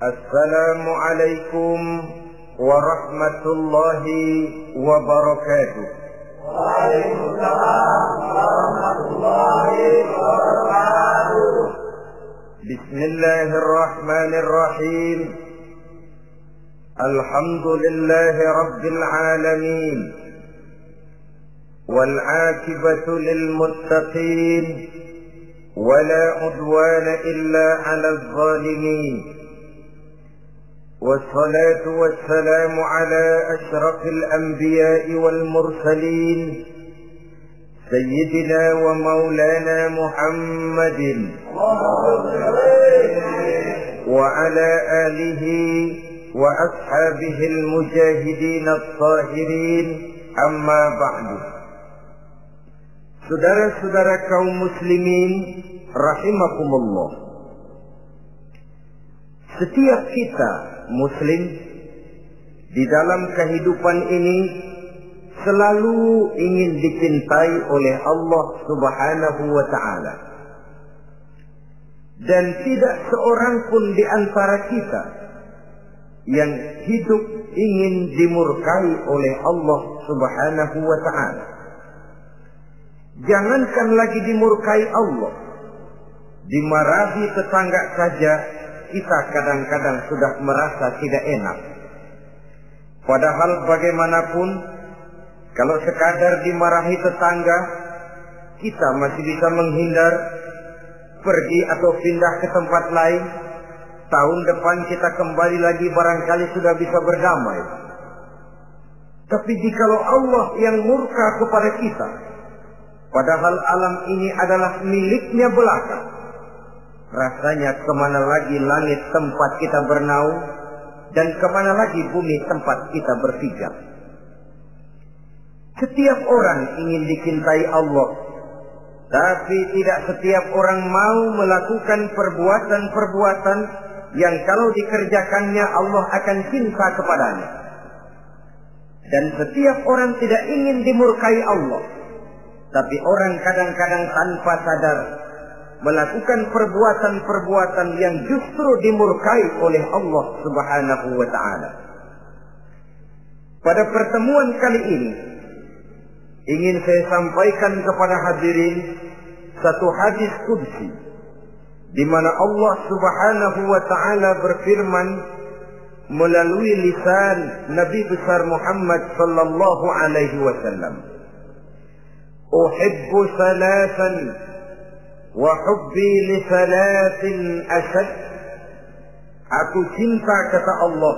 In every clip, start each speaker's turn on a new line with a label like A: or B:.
A: Assalamualaikum warahmatullahi wabarakatuh.
B: Waalaikumsalam warahmatullahi wabarakatuh.
A: Bismillahirrahmanirrahim. Alhamdulillahi rabbil alamin. Wal 'aqibatu lil muttaqin. Wala 'udwana illa 'alal zalimin. والصلاة والسلام على أشرف الأنبياء والمرسلين سيدنا ومولانا محمد وعلى آله وأصحابه المجاهدين الطاهرين أما بعد. Saudara-saudara kaum muslimin rahimakumullah, setiap kita Muslim di dalam kehidupan ini selalu ingin dicintai oleh Allah Subhanahu wa ta'ala. Dan tidak seorang pun di antara kita yang hidup ingin dimurkai oleh Allah Subhanahu wa ta'ala. Jangankan lagi dimurkai Allah, dimarahi tetangga saja kita kadang-kadang sudah merasa tidak enak. Padahal bagaimanapun, kalau sekadar dimarahi tetangga, kita masih bisa menghindar, pergi atau pindah ke tempat lain. Tahun depan kita kembali lagi, barangkali sudah bisa berdamai. Tapi jikalau Allah yang murka kepada kita, padahal alam ini adalah miliknya belaka, rasanya kemana lagi langit tempat kita bernaung, dan kemana lagi bumi tempat kita berpijak. Setiap orang ingin dicintai Allah, tapi tidak setiap orang mau melakukan perbuatan-perbuatan yang kalau dikerjakannya Allah akan cinta kepadanya. Dan setiap orang tidak ingin dimurkai Allah, tapi orang kadang-kadang tanpa sadar melakukan perbuatan-perbuatan yang justru dimurkai oleh Allah Subhanahu wa ta'ala. Pada pertemuan kali ini ingin saya sampaikan kepada hadirin satu hadis qudsi di mana Allah Subhanahu wa ta'ala berfirman melalui lisan Nabi besar Muhammad sallallahu alaihi wasallam, "Uhibbu salasan wa hubbi li salatin ashad." Aku cinta, kata Allah,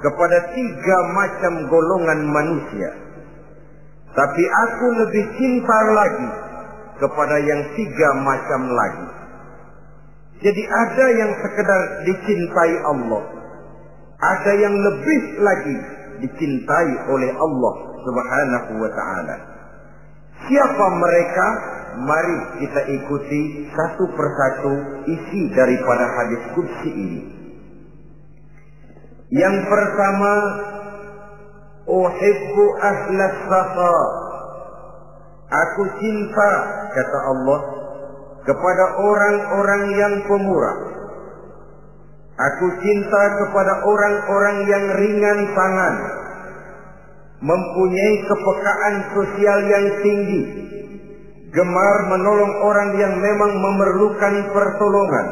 A: kepada 3 macam golongan manusia, tapi aku lebih cinta lagi kepada yang 3 macam lagi. Jadi ada yang sekedar dicintai Allah, ada yang lebih lagi dicintai oleh Allah Subhanahu wa ta'ala. Siapa mereka? Mari kita ikuti satu persatu isi daripada hadis qudsi ini. Yang pertama, uhibbu ahlas safa. Aku cinta, kata Allah, kepada orang-orang yang pemurah. Aku cinta kepada orang-orang yang ringan tangan, mempunyai kepekaan sosial yang tinggi, gemar menolong orang yang memang memerlukan pertolongan.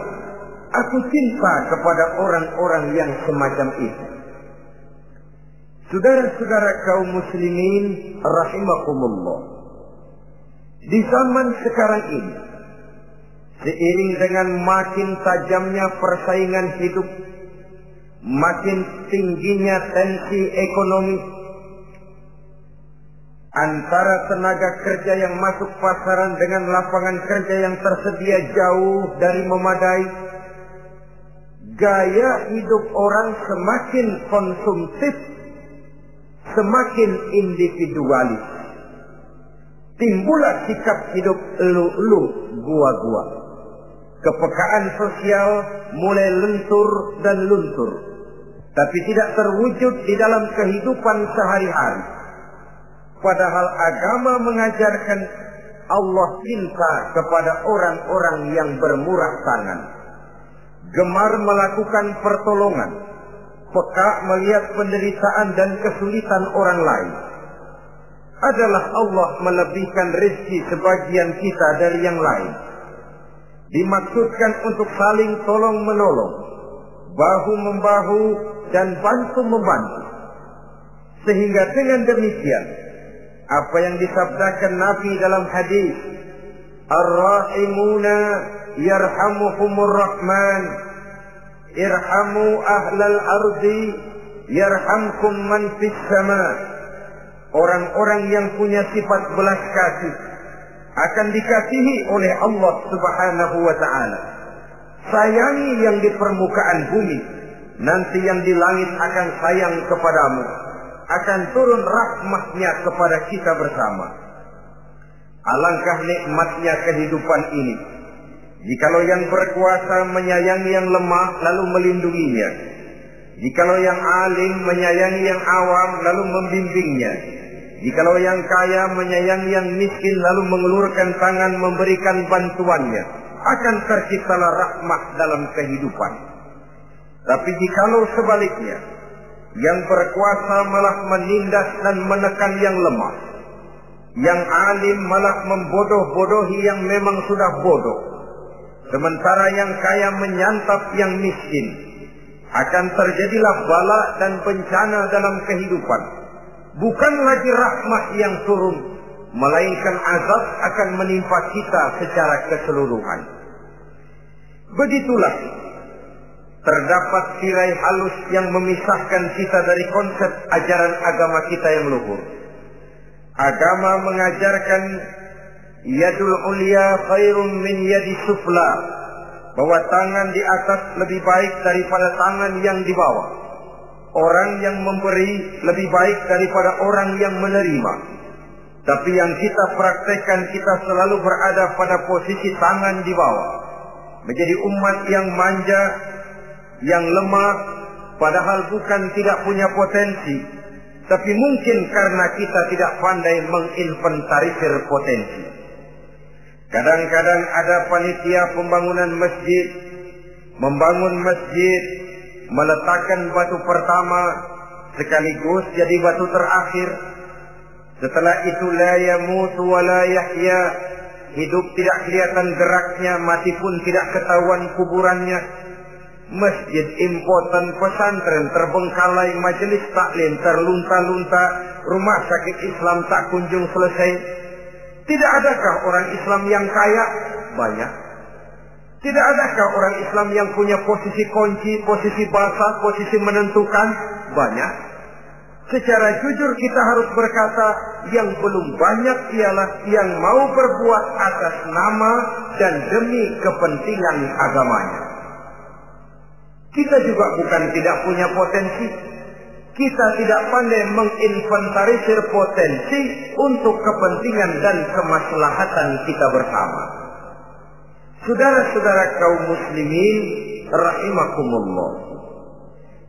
A: Aku cinta kepada orang-orang yang semacam itu. Saudara-saudara kaum muslimin rahimakumullah, di zaman sekarang ini, seiring dengan makin tajamnya persaingan hidup, makin tingginya tensi ekonomi, antara tenaga kerja yang masuk pasaran dengan lapangan kerja yang tersedia jauh dari memadai. Gaya hidup orang semakin konsumtif, semakin individualis. Timbullah sikap hidup elu-elu, gua-gua. Kepekaan sosial mulai lentur dan luntur, tapi tidak terwujud di dalam kehidupan sehari-hari. Padahal agama mengajarkan Allah cinta kepada orang-orang yang bermurah tangan, gemar melakukan pertolongan, peka melihat penderitaan dan kesulitan orang lain. Adalah Allah melebihkan rezeki sebagian kita dari yang lain. Dimaksudkan untuk saling tolong-menolong, bahu-membahu dan bantu-membantu. Sehingga dengan demikian, apa yang disabdakan Nabi dalam hadis, Ar-Rahimuna yarhamuhumur Rahman, irhamu ahlal ardi yarhamkum man fis sama. Orang-orang yang punya sifat belas kasih akan dikasihi oleh Allah Subhanahu wa ta'ala. Sayangi yang di permukaan bumi, nanti yang di langit akan sayang kepadamu. Akan turun rahmatnya kepada kita bersama. Alangkah nikmatnya kehidupan ini, jikalau yang berkuasa menyayangi yang lemah lalu melindunginya, jikalau yang alim menyayangi yang awam lalu membimbingnya, jikalau yang kaya menyayangi yang miskin lalu mengulurkan tangan memberikan bantuannya, akan terciptalah rahmat dalam kehidupan. Tapi jikalau sebaliknya, yang berkuasa malah menindas dan menekan yang lemah, yang alim malah membodoh-bodohi yang memang sudah bodoh, sementara yang kaya menyantap yang miskin, akan terjadilah bala dan bencana dalam kehidupan. Bukan lagi rahmat yang turun, melainkan azab akan menimpa kita secara keseluruhan. Begitulah terdapat tirai halus yang memisahkan kita dari konsep ajaran agama kita yang luhur. Agama mengajarkan yadul ulya khairun min yadi sufla, bahwa tangan di atas lebih baik daripada tangan yang di bawah. Orang yang memberi lebih baik daripada orang yang menerima. Tapi yang kita praktekkan, kita selalu berada pada posisi tangan di bawah, menjadi umat yang manja, yang lemah, padahal bukan tidak punya potensi, tapi mungkin karena kita tidak pandai menginventarisir potensi. Kadang-kadang ada panitia pembangunan masjid, membangun masjid, meletakkan batu pertama sekaligus jadi batu terakhir. Setelah itu la yamutu wa la yahya, hidup tidak kelihatan geraknya, mati pun tidak ketahuan kuburannya. Masjid impoten, pesantren terbengkalai, majelis taklim terlunta-lunta, rumah sakit Islam tak kunjung selesai. Tidak adakah orang Islam yang kaya? Banyak. Tidak adakah orang Islam yang punya posisi kunci, posisi basah, posisi menentukan? Banyak. Secara jujur kita harus berkata, yang belum banyak ialah yang mau berbuat atas nama dan demi kepentingan agamanya. Kita juga bukan tidak punya potensi. Kita tidak pandai menginventarisir potensi untuk kepentingan dan kemaslahatan kita bersama. Saudara-saudara kaum muslimin rahimakumullah.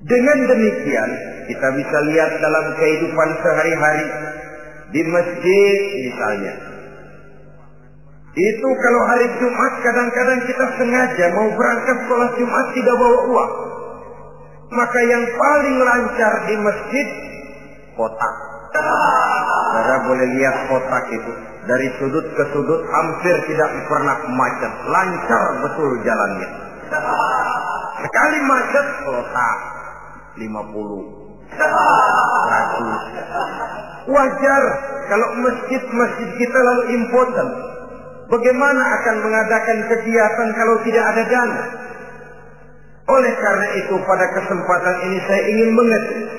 A: Dengan demikian kita bisa lihat dalam kehidupan sehari-hari di masjid misalnya. Itu kalau hari Jumat kadang-kadang kita sengaja mau berangkat sholat Jumat tidak bawa uang. Maka yang paling lancar di masjid kotak. Saudara boleh lihat kotak itu. Dari sudut ke sudut hampir tidak pernah macet. Lancar betul jalannya. Sekali macet kotak 50, 100. Wajar kalau masjid-masjid kita lalu impoten. Bagaimana akan mengadakan kegiatan kalau tidak ada dana? Oleh karena itu pada kesempatan ini saya ingin mengetik,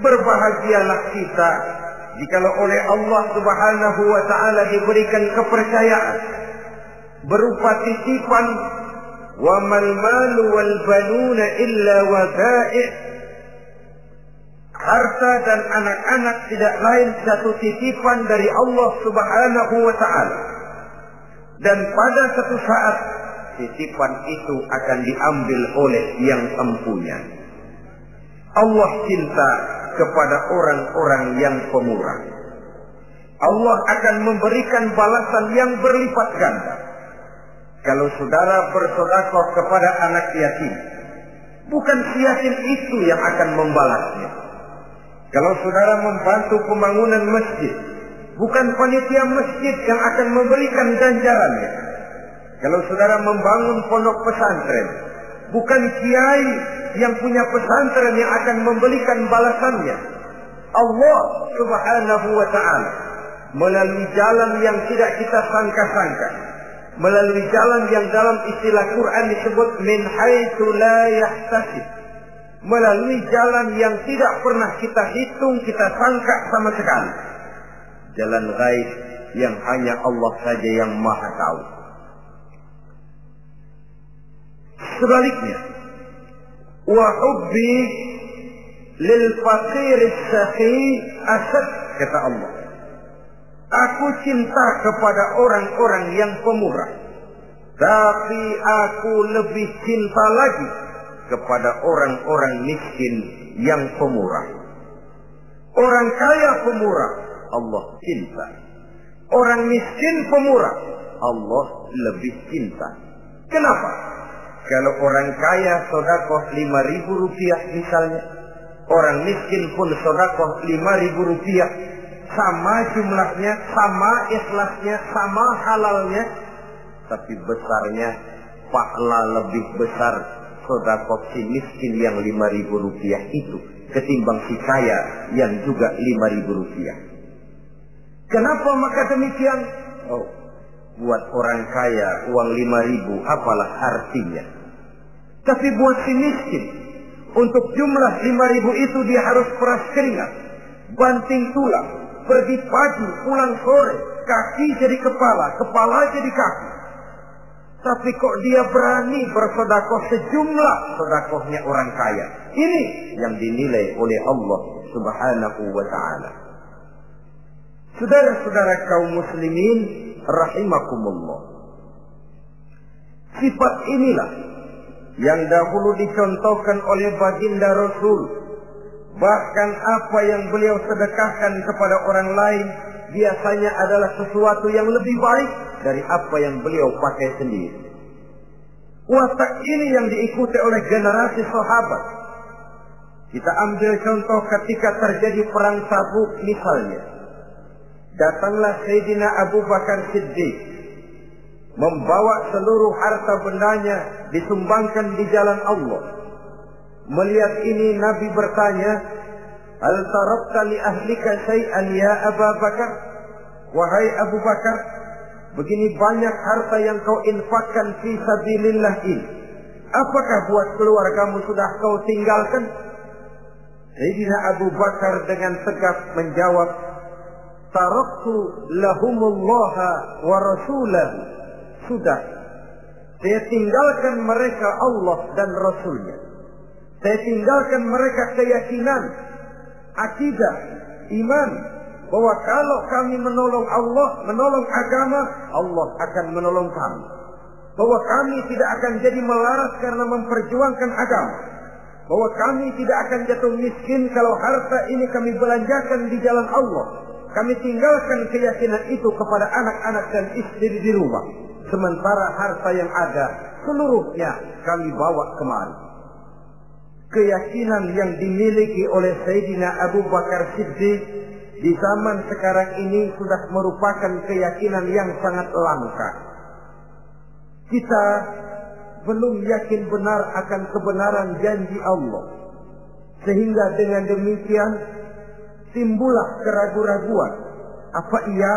A: berbahagialah kita jikalau oleh Allah Subhanahu wa ta'ala diberikan kepercayaan berupa titipan, wa mal malu wal banuna illa wadai', harta dan anak-anak tidak lain satu titipan dari Allah Subhanahu wa ta'ala, dan pada satu saat titipan itu akan diambil oleh yang empunya. Allah cinta kepada orang-orang yang pemurah. Allah akan memberikan balasan yang berlipat ganda. Kalau saudara bersedekah kepada anak yatim, bukan si yatim itu yang akan membalasnya. Kalau saudara membantu pembangunan masjid, bukan panitia masjid yang akan memberikan ganjarannya. Kalau saudara membangun pondok pesantren, bukan kiai yang punya pesantren yang akan memberikan balasannya. Allah Subhanahu wa ta'ala melalui jalan yang tidak kita sangka-sangka, melalui jalan yang dalam istilah Quran disebut min haitsu la yahtasib, melalui jalan yang tidak pernah kita hitung, kita sangka sama sekali, jalan gaib yang hanya Allah saja yang maha tahu. Sebaliknya, wa hubbi lil faqir as-sakhi asad, kata Allah, aku cinta kepada orang-orang yang pemurah, tapi aku lebih cinta lagi kepada orang-orang miskin yang pemurah. Orang kaya pemurah, Allah cinta. Orang miskin pemurah, Allah lebih cinta. Kenapa? Kalau orang kaya sedekah 5.000 rupiah misalnya, orang miskin pun sedekah 5.000 rupiah, sama jumlahnya, sama ikhlasnya, sama halalnya, tapi besarnya pahala lebih besar sedekah si miskin yang 5.000 rupiah itu ketimbang si kaya yang juga 5.000 rupiah. Kenapa maka demikian? Oh, buat orang kaya uang 5.000 apalah artinya. Tapi buat si miskin, untuk jumlah 5.000 itu dia harus peras keringat, banting tulang, pergi pagi, pulang sore, kaki jadi kepala, kepala jadi kaki. Tapi kok dia berani bersedekah sejumlah sedekahnya orang kaya. Ini yang dinilai oleh Allah Subhanahu wa ta'ala. Saudara-saudara kaum muslimin rahimakumullah, sifat inilah yang dahulu dicontohkan oleh baginda Rasul. Bahkan apa yang beliau sedekahkan kepada orang lain biasanya adalah sesuatu yang lebih baik dari apa yang beliau pakai sendiri. Watak ini yang diikuti oleh generasi sahabat. Kita ambil contoh ketika terjadi perang Tabuk misalnya. Datanglah Sayyidina Abu Bakar Siddiq, membawa seluruh harta bendanya disumbangkan di jalan Allah. Melihat ini Nabi bertanya, hal tarakta li ahlika syai'an ya Abu Bakar? Wahai Abu Bakar, begini banyak harta yang kau infakkan fi sabilillah ini, apakah buat keluargamu sudah kau tinggalkan? Sayyidina Abu Bakar dengan tegas menjawab, taraktu lahumullaha wa rasulahu. Sudah, saya tinggalkan mereka Allah dan Rasulnya. Saya tinggalkan mereka keyakinan, akidah, iman, bahwa kalau kami menolong Allah, menolong agama, Allah akan menolong kami. Bahwa kami tidak akan jadi melarat karena memperjuangkan agama. Bahwa kami tidak akan jatuh miskin kalau harta ini kami belanjakan di jalan Allah. Kami tinggalkan keyakinan itu kepada anak-anak dan istri di rumah. Sementara harta yang ada seluruhnya kami bawa kemari. Keyakinan yang dimiliki oleh Sayyidina Abu Bakar Siddiq di zaman sekarang ini sudah merupakan keyakinan yang sangat langka. Kita belum yakin benar akan kebenaran janji Allah, sehingga dengan demikian timbullah keraguan-raguan. Apa iya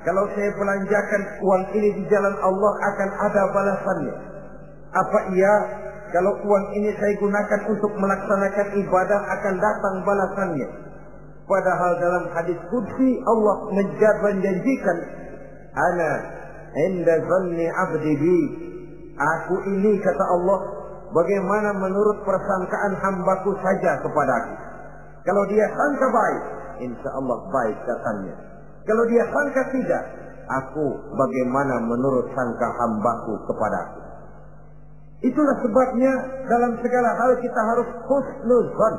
A: kalau saya belanjakan uang ini di jalan Allah akan ada balasannya? Apa iya kalau uang ini saya gunakan untuk melaksanakan ibadah akan datang balasannya? Padahal dalam hadis qudsi Allah menjanjikan, ana inda zanni abdi bi. Aku ini, kata Allah, bagaimana menurut persangkaan hambaku saja kepadaku. Kalau dia sangka baik, insya Allah baik datangnya. Kalau dia sangka tidak, aku bagaimana menurut sangka hambaku kepadaku. Itulah sebabnya dalam segala hal kita harus husnuzan,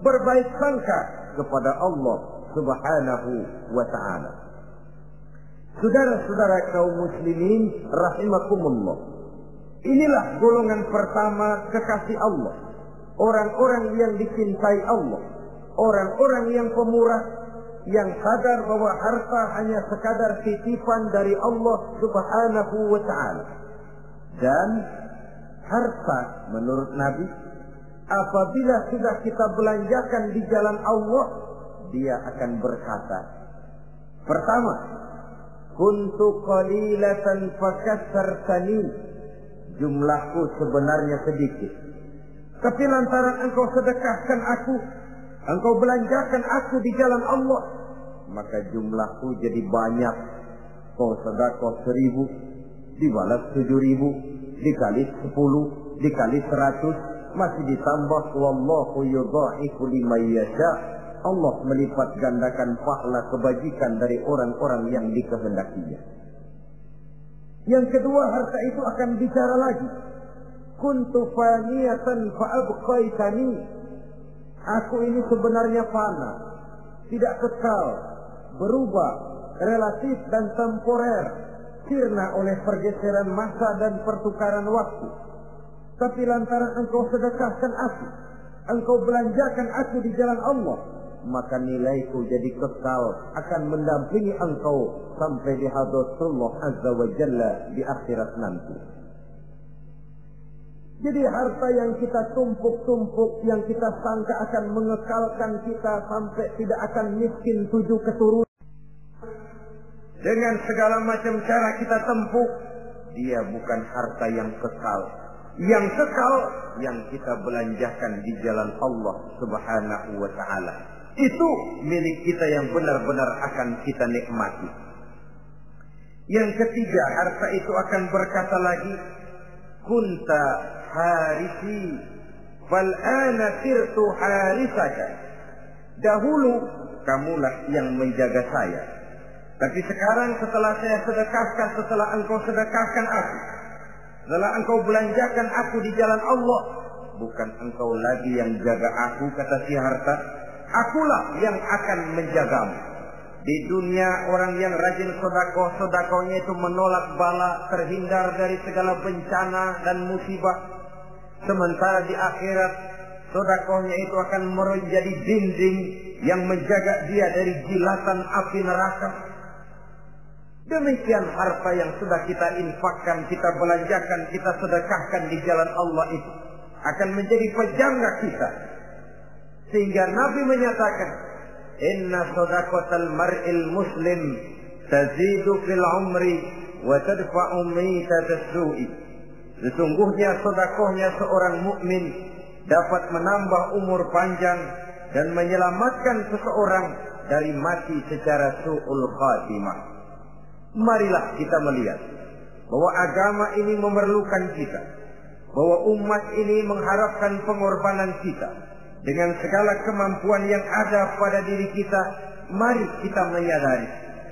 A: berbaik sangka kepada Allah Subhanahu wa ta'ala. Saudara-saudara kaum muslimin rahimakumullah, inilah golongan pertama kekasih Allah, orang-orang yang dicintai Allah, orang-orang yang pemurah, yang sadar bahwa harta hanya sekadar titipan dari Allah Subhanahu wa ta'ala. Dan harta menurut Nabi, apabila sudah kita belanjakan di jalan Allah, dia akan berkata, pertama, kuntu qalilatan fakassartani, jumlahku sebenarnya sedikit, tapi lantaran engkau sedekahkan aku, engkau belanjakan aku di jalan Allah, maka jumlahku jadi banyak. Kau sedekah 1000, dibalas 7000, dikali 10, dikali 100, masih ditambah wallahu yudha'ifu liman yasha. Allah melipat gandakan pahala kebajikan dari orang-orang yang dikehendakinya. Yang kedua, harta itu akan bicara lagi. Kuntu faniyatan fa abqaitani. Aku ini sebenarnya fana, tidak kekal, berubah, relatif dan temporer, sirna oleh pergeseran masa dan pertukaran waktu. Tapi lantaran engkau sedekahkan aku, engkau belanjakan aku di jalan Allah, maka nilaiku jadi kekal, akan mendampingi engkau sampai di hadratullah azza wa jalla di akhirat nanti. Jadi harta yang kita tumpuk-tumpuk, yang kita sangka akan mengekalkan kita sampai tidak akan miskin 7 keturunan, dengan segala macam cara kita tempuh, dia bukan harta yang kekal. Yang kekal yang kita belanjakan di jalan Allah Subhanahu wa ta'ala. Itu milik kita yang benar-benar akan kita nikmati. Yang ketiga, harta itu akan berkata lagi, kunta harisi fal ana sirtu harisaka. Dahulu kamulah yang menjaga saya, tapi sekarang setelah saya sedekahkan, setelah engkau sedekahkan aku, setelah engkau belanjakan aku di jalan Allah, bukan engkau lagi yang jaga aku, kata si harta, akulah yang akan menjagamu. Di dunia orang yang rajin sedekah, sedekahnya itu menolak bala, terhindar dari segala bencana dan musibah. Sementara di akhirat, sedekahnya itu akan menjadi dinding yang menjaga dia dari jilatan api neraka. Demikian harta yang sudah kita infakkan, kita belanjakan, kita sedekahkan di jalan Allah itu akan menjadi pejangga kita. Sehingga Nabi menyatakan, inna sadaqatal mar'il muslim tazidu fil umri wa tadfa'u mitatas su'i. Sesungguhnya sedekahnya seorang mukmin dapat menambah umur panjang dan menyelamatkan seseorang dari mati secara su'ul khatimah. Marilah kita melihat bahwa agama ini memerlukan kita, bahwa umat ini mengharapkan pengorbanan kita. Dengan segala kemampuan yang ada pada diri kita, mari kita menyadari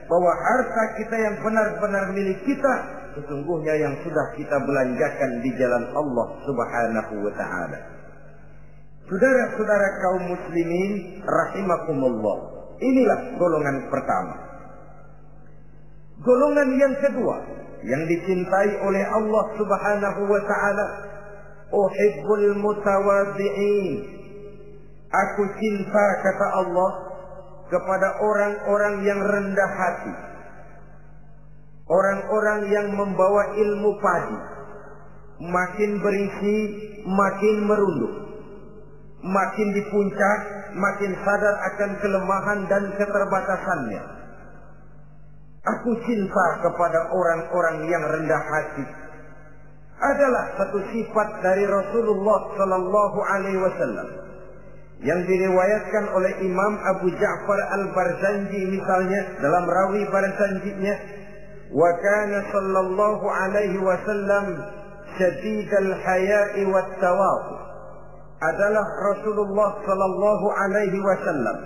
A: bahwa harta kita yang benar-benar milik kita, sesungguhnya yang sudah kita belanjakan di jalan Allah Subhanahu wa ta'ala. Saudara-saudara kaum muslimin rahimakumullah, inilah golongan pertama. Golongan yang kedua yang dicintai oleh Allah Subhanahu wa ta'ala, uhibbul mutawadhi'in. Aku cinta, kata Allah, kepada orang-orang yang rendah hati, orang-orang yang membawa ilmu padi, makin berisi makin merunduk, makin di puncak makin sadar akan kelemahan dan keterbatasannya. Aku cinta kepada orang-orang yang rendah hati. Adalah satu sifat dari Rasulullah sallallahu alaihi wasallam yang diriwayatkan oleh Imam Abu Ja'far Al-Barzanji misalnya dalam rawi Barzanjinya, wa kana sallallahu alaihi wasallam syadidal haya'i wat tawadhu, adalah Rasulullah sallallahu alaihi wasallam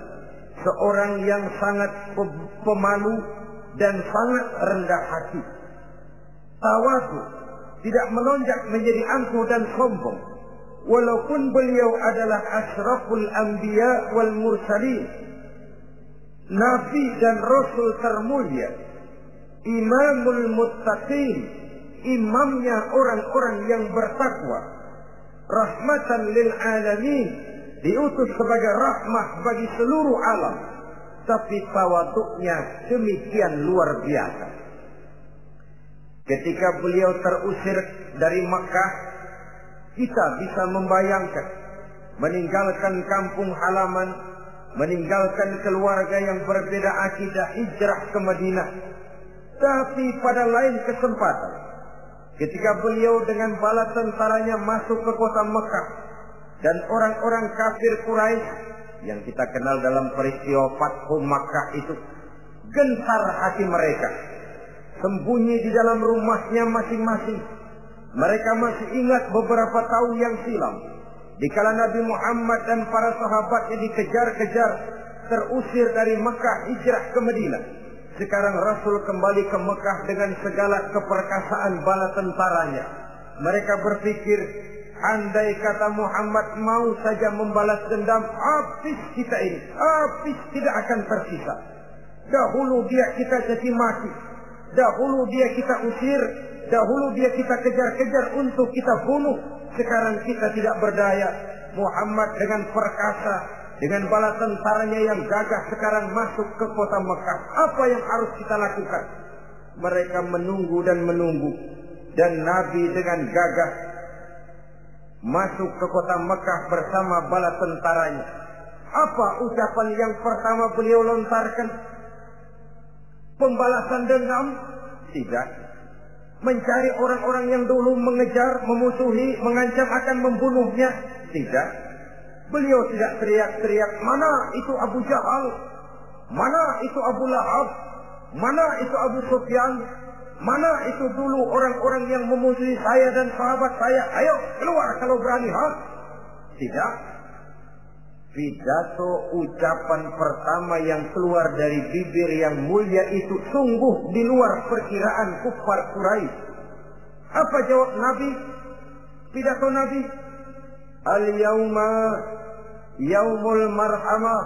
A: seorang yang sangat pemalu dan sangat rendah hati. Tawadhu, tidak melonjak menjadi angkuh dan sombong, walaupun beliau adalah asyraful anbiya wal mursalin, nabi dan rasul termulia, imamul muttaqin, imamnya orang-orang yang bertakwa, rahmatan lil alamin, diutus sebagai rahmah bagi seluruh alam, tapi tawaduknya demikian luar biasa. Ketika beliau terusir dari Makkah, kita bisa membayangkan meninggalkan kampung halaman, meninggalkan keluarga yang berbeda akidah, hijrah ke Madinah. Tapi pada lain kesempatan, ketika beliau dengan bala tentaranya masuk ke kota Mekah, dan orang-orang kafir Quraisy yang kita kenal dalam peristiwa Fathu Makkah itu, gentar hati mereka, sembunyi di dalam rumahnya masing-masing. Mereka masih ingat beberapa tahun yang silam, dikala Nabi Muhammad dan para sahabatnya dikejar-kejar, terusir dari Mekah hijrah ke Madinah. Sekarang Rasul kembali ke Mekah dengan segala keperkasaan bala tentaranya. Mereka berpikir, andai kata Muhammad mau saja membalas dendam, habis kita ini, habis, tidak akan tersisa. Dahulu dia kita jadi mati, dahulu dia kita usir, dahulu dia kita kejar-kejar untuk kita bunuh. Sekarang kita tidak berdaya. Muhammad dengan perkasa, dengan bala tentaranya yang gagah sekarang masuk ke kota Mekah. Apa yang harus kita lakukan? Mereka menunggu dan menunggu. Dan Nabi dengan gagah masuk ke kota Mekah bersama bala tentaranya. Apa ucapan yang pertama beliau lontarkan? Pembalasan dendam? Tidak. Mencari orang-orang yang dulu mengejar, memusuhi, mengancam akan membunuhnya? Tidak. Beliau tidak teriak-teriak, mana itu Abu Jahal, mana itu Abu Lahab, mana itu Abu Sufyan, mana itu dulu orang-orang yang memusuhi saya dan sahabat saya, ayo keluar kalau berani, ha? Tidak. Pidato ucapan pertama yang keluar dari bibir yang mulia itu sungguh di luar perkiraan kufar Quraisy. Apa jawab Nabi? Pidato Nabi, al-yauma yaumul marhamah.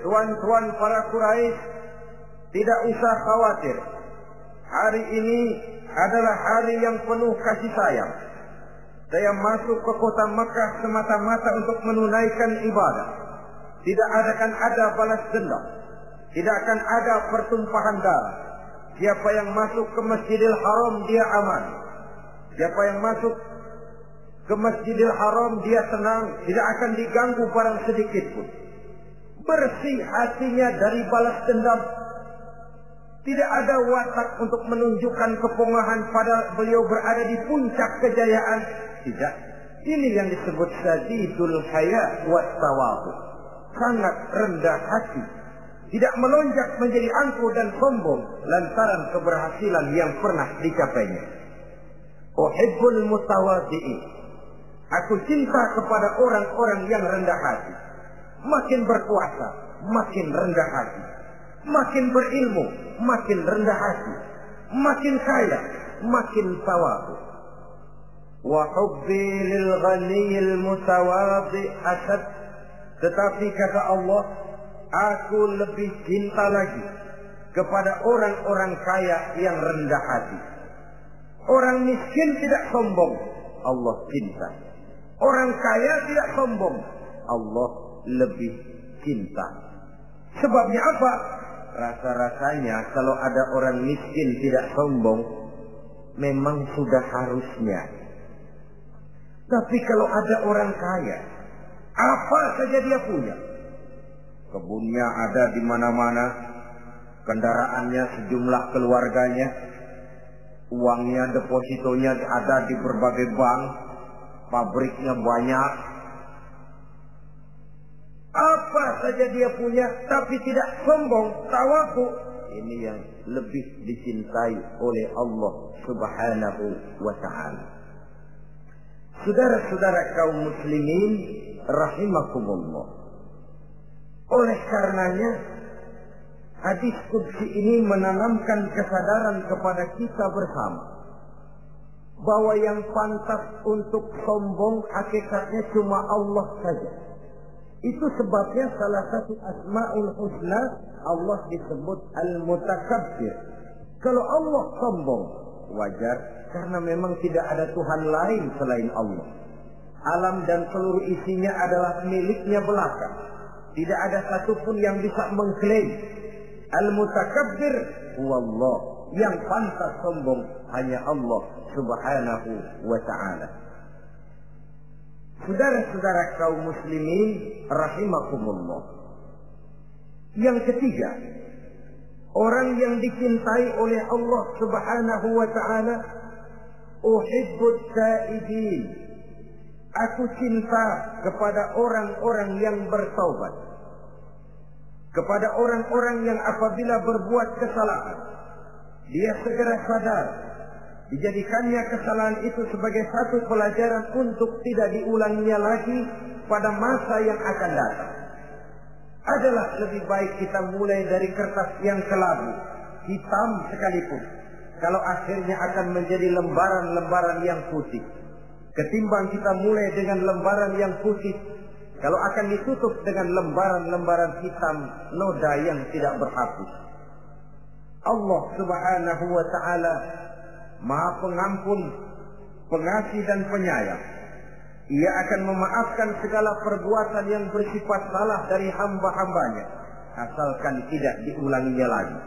A: Tuan-tuan para Quraisy, tidak usah khawatir. Hari ini adalah hari yang penuh kasih sayang. Saya masuk ke kota Makkah semata-mata untuk menunaikan ibadah. Tidak akan ada balas dendam, tidak akan ada pertumpahan darah. Siapa yang masuk ke Masjidil Haram dia aman. Siapa yang masuk ke Masjidil Haram dia tenang, tidak akan diganggu barang sedikit pun. Bersih hatinya dari balas dendam. Tidak ada watak untuk menunjukkan kepongahan pada beliau berada di puncak kejayaan. Tidak. Ini yang disebut sadidul haya wat tawadhu. Sangat rendah hati. Tidak melonjak menjadi angkuh dan sombong lantaran keberhasilan yang pernah dicapainya. Uhibbul mutawadhi'in. Aku cinta kepada orang-orang yang rendah hati. Makin berkuasa, makin rendah hati. Makin berilmu, makin rendah hati. Makin kaya, makin tawadhu. Wa hubbi lil ghaniyil mutawadhi asad. Tetapi kata Allah, aku lebih cinta lagi kepada orang-orang kaya yang rendah hati. Orang miskin tidak sombong, Allah cinta. Orang kaya tidak sombong, Allah lebih cinta. Sebabnya apa? Rasa-rasanya kalau ada orang miskin tidak sombong, memang sudah harusnya. Tapi kalau ada orang kaya, apa saja dia punya. Kebunnya ada di mana-mana, kendaraannya sejumlah keluarganya, uangnya, depositonya ada di berbagai bank, pabriknya banyak, saja dia punya, tapi tidak sombong, tawadhu. Ini yang lebih dicintai oleh Allah Subhanahu wa ta'ala. Saudara-saudara kaum muslimin rahimakumullah. Oleh karenanya, hadis qudsi ini menanamkan kesadaran kepada kita bersama bahwa yang pantas untuk sombong hakikatnya cuma Allah saja. Itu sebabnya salah satu asmaul husna Allah disebut al-mutakabbir. Kalau Allah sombong, wajar, karena memang tidak ada Tuhan lain selain Allah. Alam dan seluruh isinya adalah miliknya belaka. Tidak ada satupun yang bisa mengklaim. Al-mutakabbir huwallah. Yang pantas sombong hanya Allah Subhanahu wa ta'ala. Saudara-saudara kaum muslimin rahimakumullah. Yang ketiga, orang yang dicintai oleh Allah Subhanahu wa ta'ala, uhibbut taibin. Aku cinta kepada orang-orang yang bertaubat. Kepada orang-orang yang apabila berbuat kesalahan, dia segera sadar. Dijadikannya kesalahan itu sebagai satu pelajaran untuk tidak diulanginya lagi pada masa yang akan datang. Adalah lebih baik kita mulai dari kertas yang kelabu, hitam sekalipun, kalau akhirnya akan menjadi lembaran-lembaran yang putih, ketimbang kita mulai dengan lembaran yang putih, kalau akan ditutup dengan lembaran-lembaran hitam noda yang tidak berhapus. Allah Subhanahu wa ta'ala Maha Pengampun, Pengasih dan Penyayang. Ia akan memaafkan segala perbuatan yang bersifat salah dari hamba-hambanya, asalkan tidak diulanginya lagi.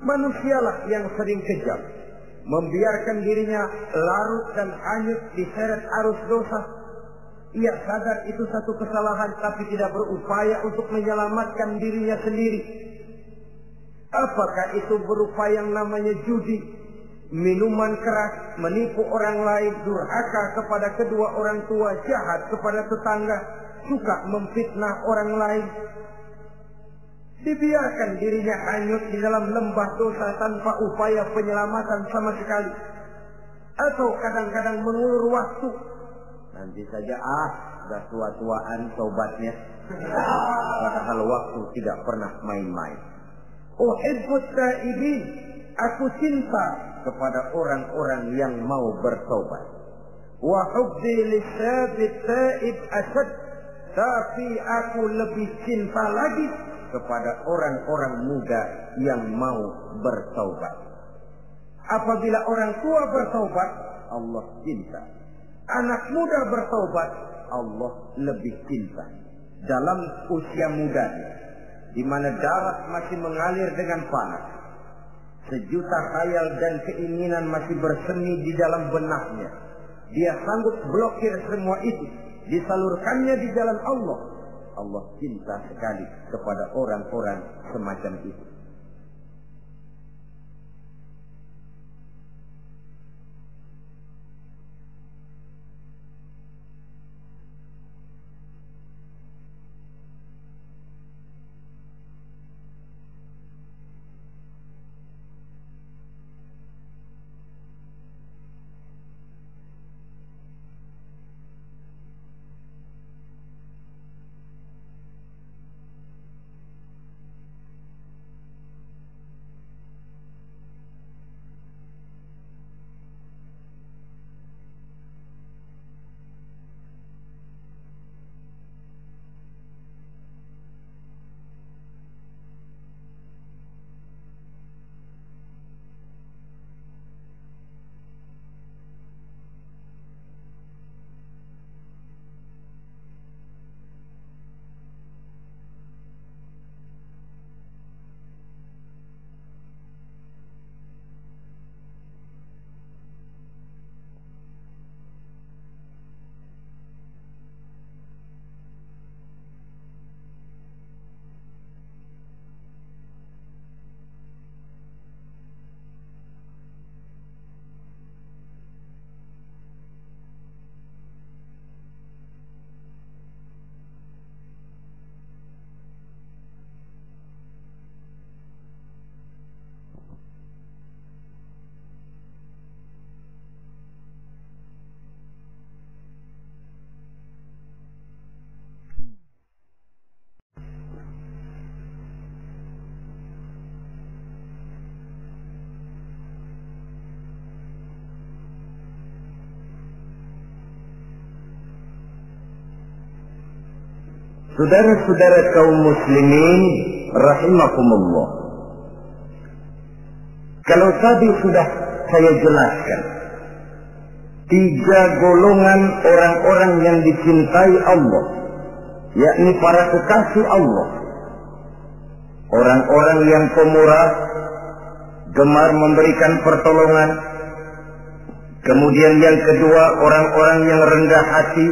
A: Manusialah yang sering kejam, membiarkan dirinya larut dan hanyut diseret arus dosa. Ia sadar itu satu kesalahan, tapi tidak berupaya untuk menyelamatkan dirinya sendiri. Apakah itu berupa yang namanya judi, minuman keras, menipu orang lain, durhaka kepada kedua orang tua, jahat kepada tetangga, suka memfitnah orang lain. Dibiarkan dirinya hanyut di dalam lembah dosa tanpa upaya penyelamatan sama sekali. Atau kadang-kadang mengulur waktu. Nanti saja sudah tua-tuaan tobatnya. Padahal waktu tidak pernah main-main. Uhibbut taibin. Aku cinta kepada orang-orang yang mau bertobat. Wa hubbi lisabit taib asad. Tapi aku lebih cinta lagi kepada orang-orang muda yang mau bertobat. Apabila orang tua bertobat, Allah cinta. Anak muda bertobat, Allah lebih cinta. Dalam usia mudanya, di mana darah masih mengalir dengan panas, sejuta khayal dan keinginan masih bersemi di dalam benaknya, dia sanggup blokir semua itu, disalurkannya di jalan Allah. Allah cinta sekali kepada orang-orang semacam itu. Saudara-saudara kaum muslimin rahimakumullah. Kalau tadi sudah saya jelaskan 3 golongan orang-orang yang dicintai Allah, yakni para kekasih Allah. Orang-orang yang pemurah, gemar memberikan pertolongan. Kemudian yang kedua, orang-orang yang rendah hati.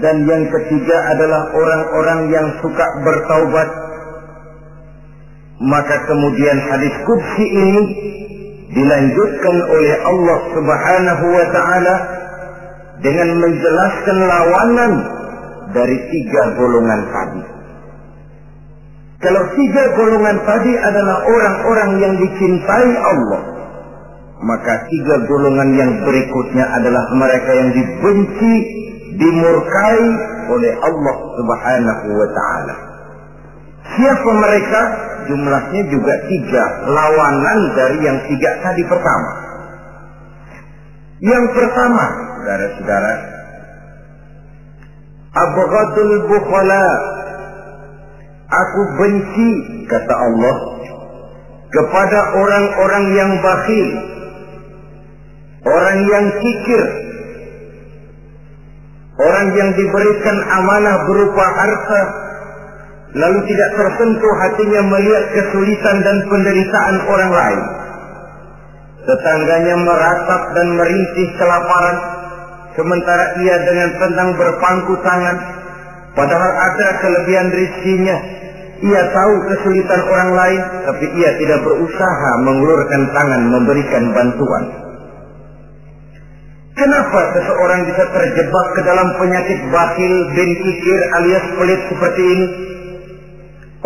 A: Dan yang ketiga adalah orang-orang yang suka bertaubat. Maka kemudian hadis qudsi ini dilanjutkan oleh Allah Subhanahu wa ta'ala dengan menjelaskan lawanan dari 3 golongan tadi. Kalau 3 golongan tadi adalah orang-orang yang dicintai Allah, maka 3 golongan yang berikutnya adalah mereka yang dibenci, dimurkai oleh Allah Subhanahu wa ta'ala. Siapa mereka? Jumlahnya juga 3, lawanan dari yang 3 tadi pertama. Yang pertama, saudara-saudara, abghadul bukhala. Aku benci, kata Allah, kepada orang-orang yang bakhil, orang yang kikir, orang yang diberikan amanah berupa harta, lalu tidak tersentuh hatinya melihat kesulitan dan penderitaan orang lain. Tetangganya meratap dan merintih kelaparan, sementara ia dengan tenang berpangku tangan, padahal ada kelebihan rezekinya. Ia tahu kesulitan orang lain, tapi ia tidak berusaha mengulurkan tangan memberikan bantuan. Kenapa seseorang bisa terjebak ke dalam penyakit bakhil dan kikir alias pelit seperti ini?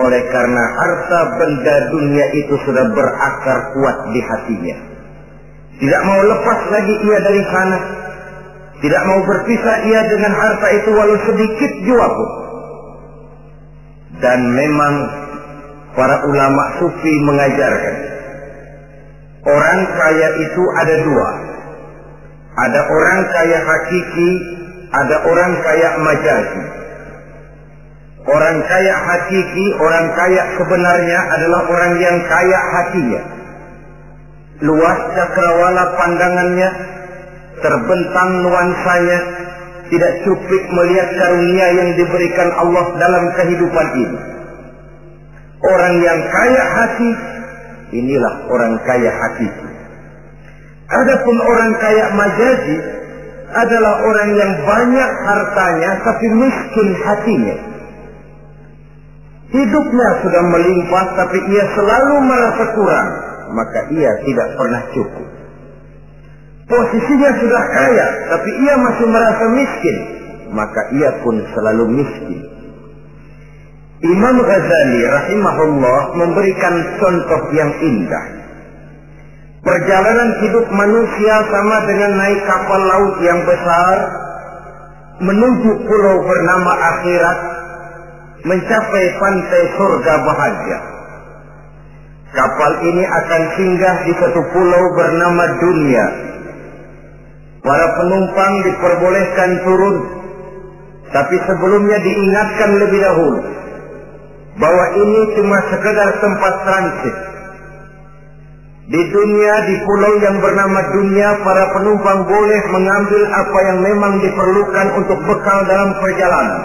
A: Oleh karena harta benda dunia itu sudah berakar kuat di hatinya. Tidak mau lepas lagi ia dari sana. Tidak mau berpisah ia dengan harta itu walau sedikit jua pun. Dan memang para ulama sufi mengajarkan, orang kaya itu ada 2. Ada orang kaya hakiki, ada orang kaya majazi. Orang kaya hakiki, orang kaya sebenarnya adalah orang yang kaya hatinya. Luas cakrawala pandangannya, terbentang nuansanya, tidak cuplik melihat karunia yang diberikan Allah dalam kehidupan ini. Orang yang kaya hati, inilah orang kaya hakiki. Adapun orang kaya majazi adalah orang yang banyak hartanya tapi miskin hatinya. Hidupnya sudah melimpah tapi ia selalu merasa kurang, maka ia tidak pernah cukup. Posisinya sudah kaya tapi ia masih merasa miskin, maka ia pun selalu miskin. Imam Ghazali rahimahullah memberikan contoh yang indah. Perjalanan hidup manusia sama dengan naik kapal laut yang besar menuju pulau bernama akhirat, mencapai pantai surga bahagia. Kapal ini akan singgah di satu pulau bernama dunia. Para penumpang diperbolehkan turun, tapi sebelumnya diingatkan lebih dahulu bahwa ini cuma sekedar tempat transit. Di dunia, di pulau yang bernama dunia, para penumpang boleh mengambil apa yang memang diperlukan untuk bekal dalam perjalanan.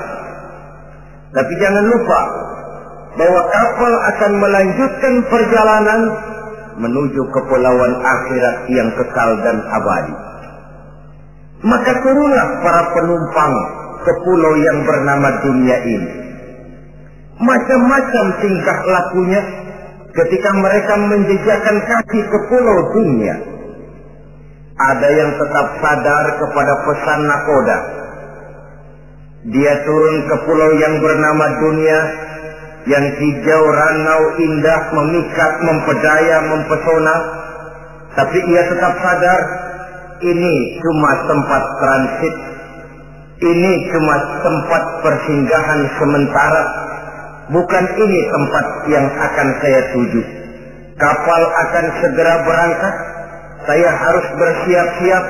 A: Tapi jangan lupa bahwa kapal akan melanjutkan perjalanan menuju kepulauan akhirat yang kekal dan abadi. Maka turunlah para penumpang ke pulau yang bernama dunia ini. Macam-macam tingkah lakunya ketika mereka menjejakkan kaki ke pulau dunia. Ada yang tetap sadar kepada pesan nakoda. Dia turun ke pulau yang bernama dunia, yang hijau, ranau, indah, memikat, mempedaya, mempesona. Tapi ia tetap sadar, ini cuma tempat transit. Ini cuma tempat persinggahan sementara. Bukan ini tempat yang akan saya tuju. Kapal akan segera berangkat. Saya harus bersiap-siap.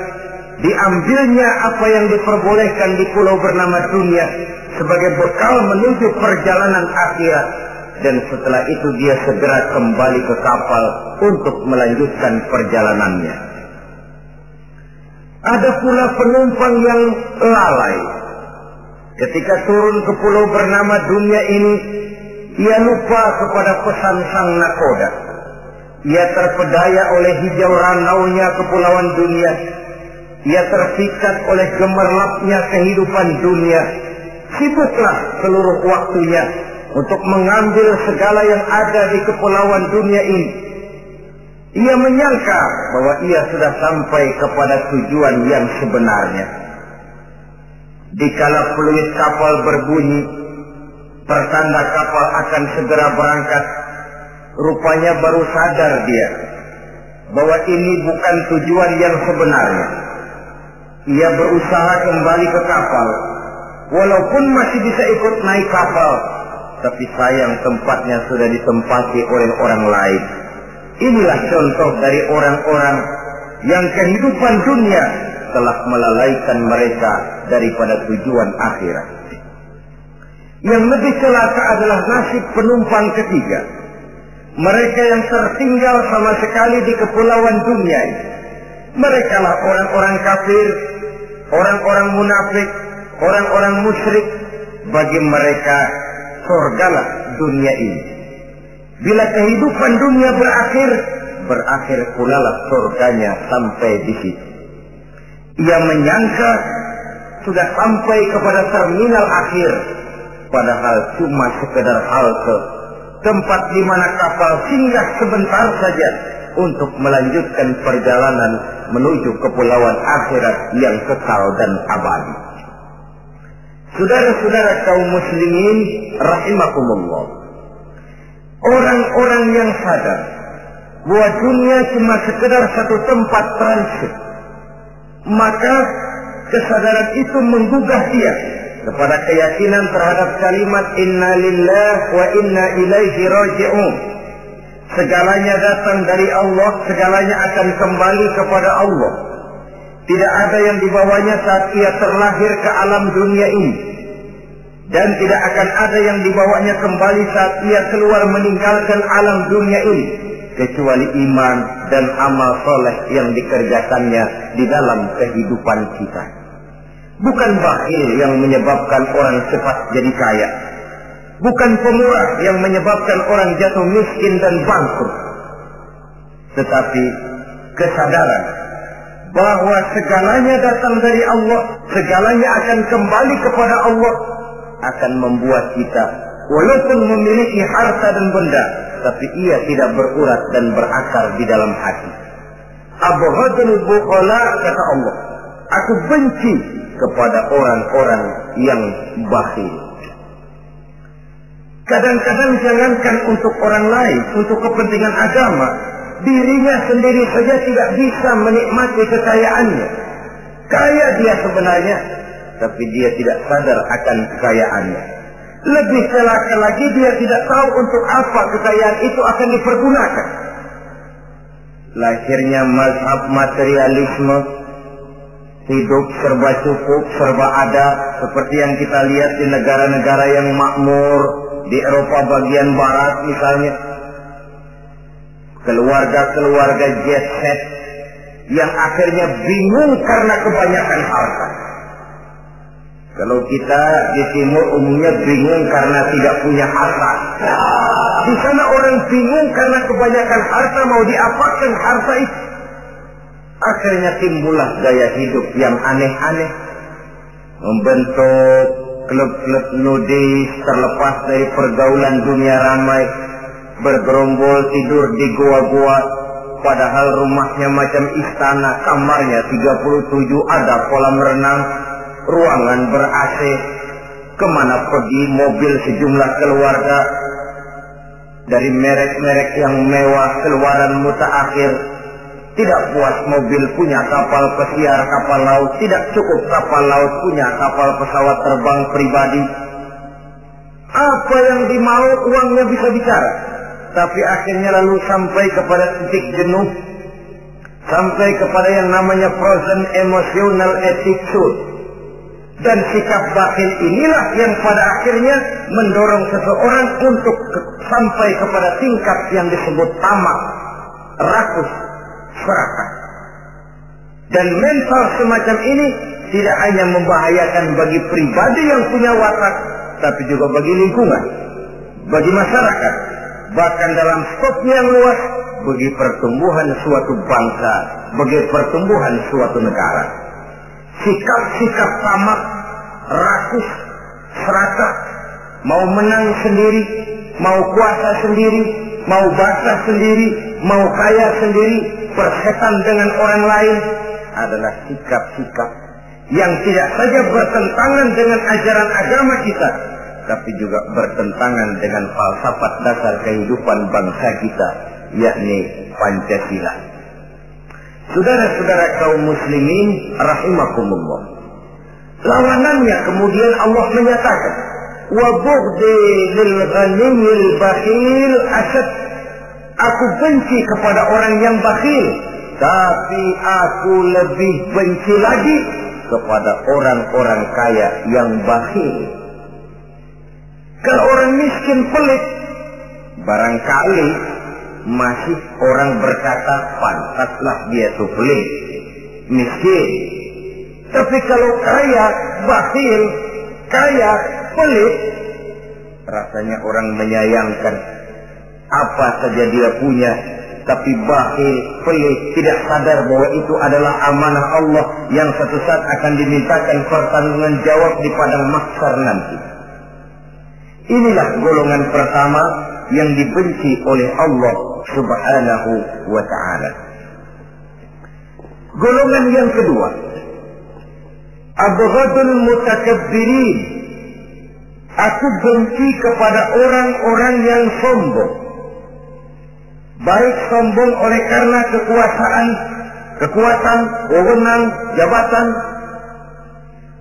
A: diambilnya apa yang diperbolehkan di pulau bernama dunia sebagai bekal menuju perjalanan akhirat, dan setelah itu dia segera kembali ke kapal untuk melanjutkan perjalanannya. Ada pula penumpang yang lalai. Ketika turun ke pulau bernama dunia ini, ia lupa kepada pesan sang nakoda. Ia terpedaya oleh hijau ranaunya kepulauan dunia. Ia terpikat oleh gemerlapnya kehidupan dunia. Sibuklah seluruh waktunya untuk mengambil segala yang ada di kepulauan dunia ini. Ia menyangka bahwa ia sudah sampai kepada tujuan yang sebenarnya. Dikala peluit kapal berbunyi, pertanda kapal akan segera berangkat, rupanya baru sadar dia bahwa ini bukan tujuan yang sebenarnya. Ia berusaha kembali ke kapal, walaupun masih bisa ikut naik kapal, tapi sayang tempatnya sudah ditempati oleh orang lain. Inilah contoh dari orang-orang yang kehidupan dunia telah melalaikan mereka daripada tujuan akhirat. Yang lebih celaka adalah nasib penumpang ketiga. Mereka yang tertinggal sama sekali di kepulauan dunia ini. Mereka lah orang-orang kafir, orang-orang munafik, orang-orang musyrik. Bagi mereka surgalah dunia ini. Bila kehidupan dunia berakhir pula lah surganya sampai di situ. Ia menyangka sudah sampai kepada terminal akhir, padahal cuma sekedar halte, tempat di mana kapal singgah sebentar saja untuk melanjutkan perjalanan menuju kepulauan akhirat yang kekal dan abadi. Saudara-saudara kaum muslimin rahimakumullah, orang-orang yang sadar bahwa dunia cuma sekedar satu tempat transit, maka kesadaran itu menggugah dia kepada keyakinan terhadap kalimat inna lillah wa inna ilaihi raji'un. Segalanya datang dari Allah, segalanya akan kembali kepada Allah. Tidak ada yang dibawanya saat ia terlahir ke alam dunia ini, dan tidak akan ada yang dibawanya kembali saat ia keluar meninggalkan alam dunia ini, kecuali iman dan amal soleh yang dikerjakannya di dalam kehidupan kita. Bukan bakhil yang menyebabkan orang cepat jadi kaya, bukan pemurah yang menyebabkan orang jatuh miskin dan bangkrut, tetapi kesadaran bahwa segalanya datang dari Allah, segalanya akan kembali kepada Allah, akan membuat kita walaupun memiliki harta dan benda, tapi ia tidak berurat dan berakar di dalam hati. Abghadul bukhala, kata Allah, aku benci kepada orang-orang yang bakhil. Kadang-kadang jangankan untuk orang lain, untuk kepentingan agama, dirinya sendiri saja tidak bisa menikmati kekayaannya. Kaya dia sebenarnya, tapi dia tidak sadar akan kekayaannya. Lebih celaka lagi, dia tidak tahu untuk apa kekayaan itu akan dipergunakan. Lahirnya mazhab materialisme, hidup serba cukup, serba ada, seperti yang kita lihat di negara-negara yang makmur, di Eropa bagian barat misalnya. Keluarga-keluarga jet set yang akhirnya bingung karena kebanyakan harta. Kalau kita di timur umumnya bingung karena tidak punya harta. Di sana orang bingung karena kebanyakan harta, mau diapakan harta itu. Akhirnya timbullah gaya hidup yang aneh-aneh, membentuk klub-klub nudis terlepas dari pergaulan dunia ramai, bergerombol tidur di goa-goa, padahal rumahnya macam istana, kamarnya 37, ada kolam renang, ruangan ber-AC, kemana pergi mobil sejumlah keluarga, dari merek-merek yang mewah, keluaran mutaakhir. Tidak puas mobil punya kapal pesiar, kapal laut, tidak cukup kapal laut punya kapal pesawat terbang pribadi. Apa yang dimau uangnya bisa bicara, tapi akhirnya lalu sampai kepada titik jenuh, sampai kepada yang namanya frozen emotional attitude. Dan sikap bakhil inilah yang pada akhirnya mendorong seseorang untuk sampai kepada tingkat yang disebut tamak, rakus, serakah. Dan mental semacam ini tidak hanya membahayakan bagi pribadi yang punya watak, tapi juga bagi lingkungan, bagi masyarakat, bahkan dalam skopnya yang luas, bagi pertumbuhan suatu bangsa, bagi pertumbuhan suatu negara. Sikap-sikap tamak, rakus, serakah, mau menang sendiri, mau kuasa sendiri, mau basah sendiri, mau kaya sendiri, persetan dengan orang lain, adalah sikap-sikap yang tidak saja bertentangan dengan ajaran agama kita, tapi juga bertentangan dengan falsafat dasar kehidupan bangsa kita, yakni Pancasila. Saudara-saudara kaum muslimin rahimakumullah, lawanannya kemudian Allah menyatakan, wa bughdi lil ghaniyil bakhil asad, aku benci kepada orang yang bakhil, tapi aku lebih benci lagi kepada orang-orang kaya yang bakhil. Kalau orang miskin pelit, barangkali masih orang berkata pantaslah dia itu pelit, miskin. Tapi kalau kaya, bakhil, kaya, pelit, rasanya orang menyayangkan. Apa saja dia punya, tapi bakhil, pelit, tidak sadar bahwa itu adalah amanah Allah yang suatu saat akan dimintakan pertanggungan jawab di padang mahsyar nanti. Inilah golongan pertama yang dibenci oleh Allah Subhanahu wa ta'ala. Golongan yang kedua, abghadul mutakabbirin, aku benci kepada orang-orang yang sombong. Baik sombong oleh karena kekuatan, wewenang, jabatan.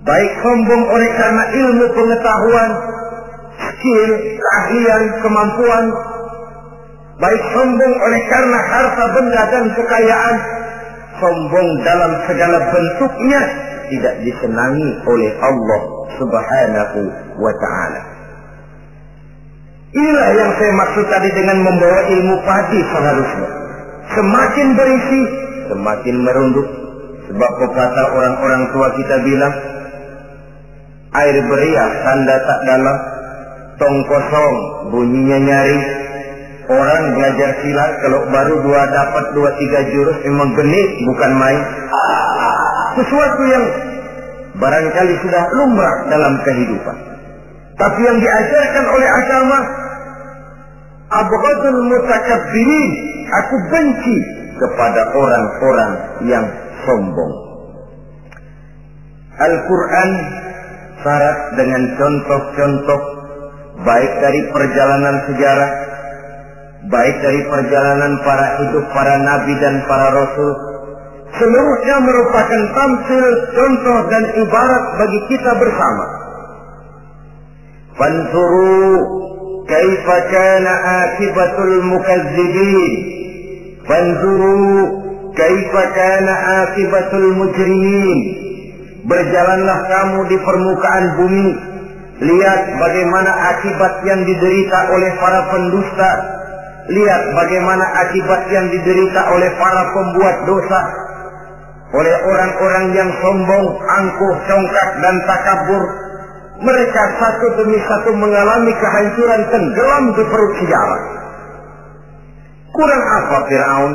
A: Baik sombong oleh karena ilmu pengetahuan, skill, keahlian, kemampuan. Baik sombong oleh karena harta benda dan kekayaan. Sombong dalam segala bentuknya tidak disenangi oleh Allah Subhanahu wa ta'ala. Inilah yang saya maksud tadi dengan membawa ilmu padi seharusnya. Semakin berisi, semakin merunduk. Sebab pepatah orang-orang tua kita bilang, air beriak tanda tak dalam, tong kosong bunyinya nyari. Orang belajar silat kalau baru dapat 2-3 jurus memang genit, bukan main. Sesuatu yang barangkali sudah lumrah dalam kehidupan. Tapi yang diajarkan oleh agama, abghadul mutakabbirin, aku benci kepada orang-orang yang sombong. Al-Quran syarat dengan contoh-contoh baik dari perjalanan sejarah, baik dari perjalanan para hidup para nabi dan para rasul. Seluruhnya merupakan tamsil, contoh dan ibarat bagi kita bersama. Fanzuru kaifa kana akibatul mukazzibin. Fanzuru kaifa kana akibatul mujrimin. Berjalanlah kamu di permukaan bumi, lihat bagaimana akibat yang diderita oleh para pendusta. Lihat bagaimana akibat yang diderita oleh para pembuat dosa, oleh orang-orang yang sombong, angkuh, congkak dan takabur. Mereka satu demi satu mengalami kehancuran, tenggelam di perut sejarah. Kurang apa Fir'aun?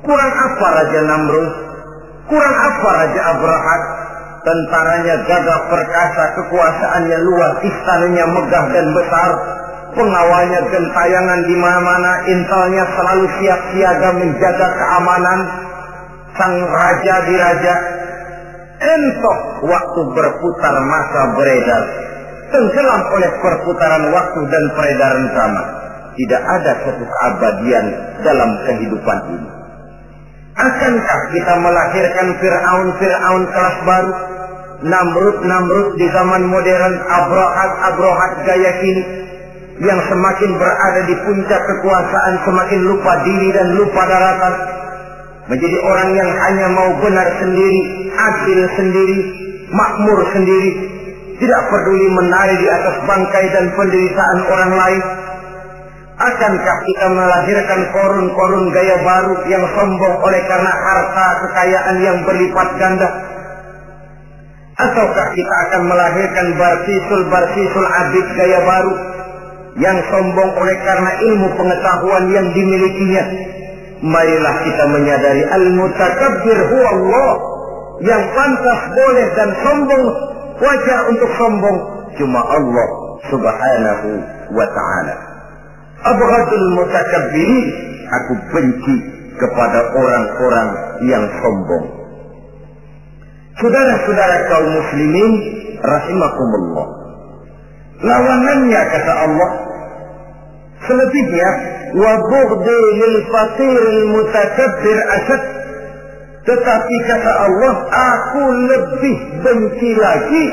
A: Kurang apa Raja Namrud? Kurang apa Raja Abrahat? Tentaranya gagah perkasa, kekuasaannya luas, istananya megah dan besar, pengawalnya gentayangan di mana-mana, intelnya selalu siap siaga menjaga keamanan. Sang raja diraja, entok waktu berputar masa beredar, tenggelam oleh perputaran waktu dan peredaran zaman. Tidak ada satu keabadian dalam kehidupan ini. Akankah kita melahirkan Fir'aun kelas baru, Namrud di zaman modern, Abrahat gaya kini, yang semakin berada di puncak kekuasaan semakin lupa diri dan lupa daratan? menjadi orang yang hanya mau benar sendiri, adil sendiri, makmur sendiri, tidak peduli menari di atas bangkai dan penderitaan orang lain? Akankah kita melahirkan korun-korun gaya baru yang sombong oleh karena harta kekayaan yang berlipat ganda? Ataukah kita akan melahirkan barsisul abid gaya baru yang sombong oleh karena ilmu pengetahuan yang dimilikinya? Marilah kita menyadari al-mutakabbir huwa Allah. Yang pantas, boleh dan sombong, wajar untuk sombong, cuma Allah subhanahu wa ta'ala. Abghadul mutakabbirin, aku benci kepada orang-orang yang sombong. Saudara-saudara kaum muslimin rahimakumullah, lawanannya kata Allah, selebihnya wa bughdi lil faqiril mutakabbir asad, tetapi kata Allah, aku lebih benci lagi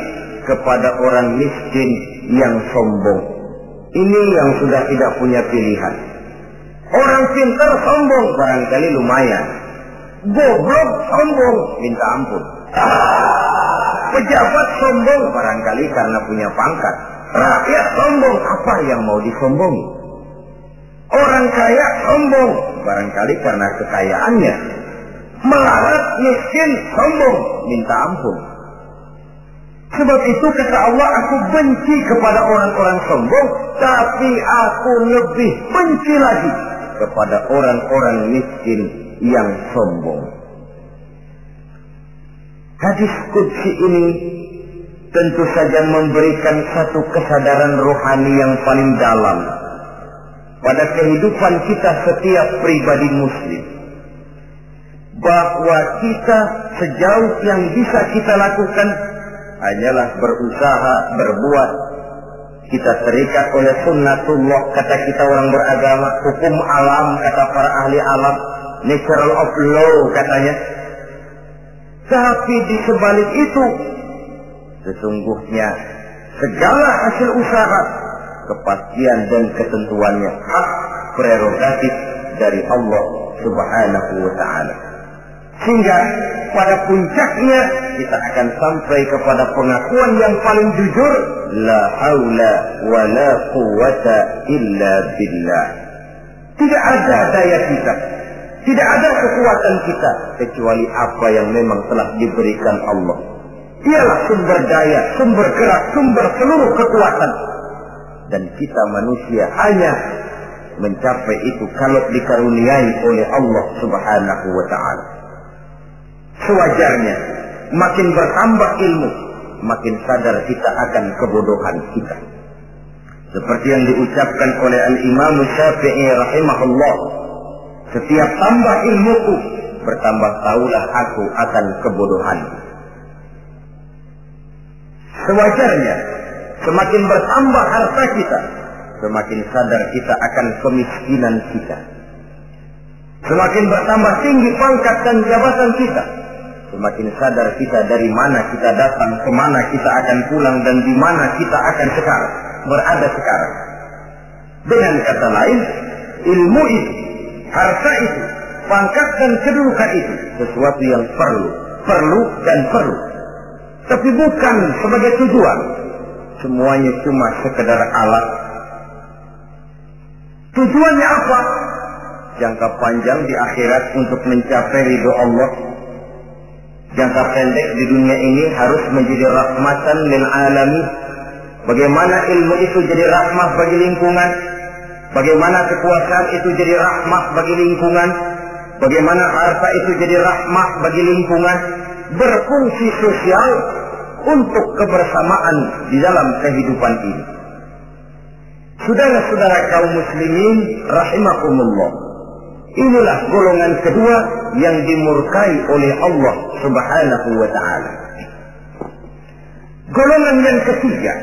A: kepada orang miskin yang sombong. Ini yang sudah tidak punya pilihan. Orang pintar sombong barangkali lumayan, goblok sombong minta ampun, pejabat sombong barangkali karena punya pangkat, rakyat sombong apa yang mau disombongi, orang kaya sombong barangkali karena kekayaannya, melarat miskin sombong minta ampun. Sebab itu kata Allah, aku benci kepada orang-orang sombong, tapi aku lebih benci lagi kepada orang-orang miskin yang sombong. Hadis qudsi ini tentu saja memberikan satu kesadaran rohani yang paling dalam pada kehidupan kita setiap pribadi muslim, bahwa kita sejauh yang bisa kita lakukan hanyalah berusaha berbuat. Kita terikat oleh sunnatullah, kata kita orang beragama, hukum alam kata para ahli alam, natural of law katanya. Tapi di sebalik itu sesungguhnya segala hasil usaha, kepastian dan ketentuannya hak prerogatif dari Allah subhanahu wa ta'ala. Sehingga pada puncaknya kita akan sampai kepada pengakuan yang paling jujur, la haula wa la quwwata illa billah. Tidak ada daya kita, tidak ada kekuatan kita kecuali apa yang memang telah diberikan Allah. Dialah sumber daya, sumber gerak, sumber seluruh kekuatan. Dan kita manusia hanya mencapai itu kalau dikaruniai oleh Allah subhanahu wa ta'ala. Sewajarnya, makin bertambah ilmu, makin sadar kita akan kebodohan kita. Seperti yang diucapkan oleh Al-Imam Syafi'i rahimahullah, setiap tambah ilmuku, bertambah tahulah aku akan kebodohan. Sewajarnya, semakin bertambah harta kita, semakin sadar kita akan kemiskinan kita. Semakin bertambah tinggi pangkat dan jabatan kita, semakin sadar kita dari mana kita datang, kemana kita akan pulang, dan di mana kita akan berada sekarang. Dengan kata lain, ilmu itu, harta itu, pangkat dan kedudukan itu sesuatu yang perlu dan perlu. Tapi bukan sebagai tujuan. Semuanya cuma sekedar alat. Tujuannya apa? Jangka panjang di akhirat untuk mencapai ridho Allah. Jangka pendek di dunia ini harus menjadi rahmatan lil alamin. Bagaimana ilmu itu jadi rahmah bagi lingkungan, bagaimana kekuasaan itu jadi rahmah bagi lingkungan, bagaimana harta itu jadi rahmah bagi lingkungan, berfungsi sosial untuk kebersamaan di dalam kehidupan ini. Saudara-saudara kaum muslimin rahimakumullah, inilah golongan kedua yang dimurkai oleh Allah subhanahu wa ta'ala. Golongan yang ketiga,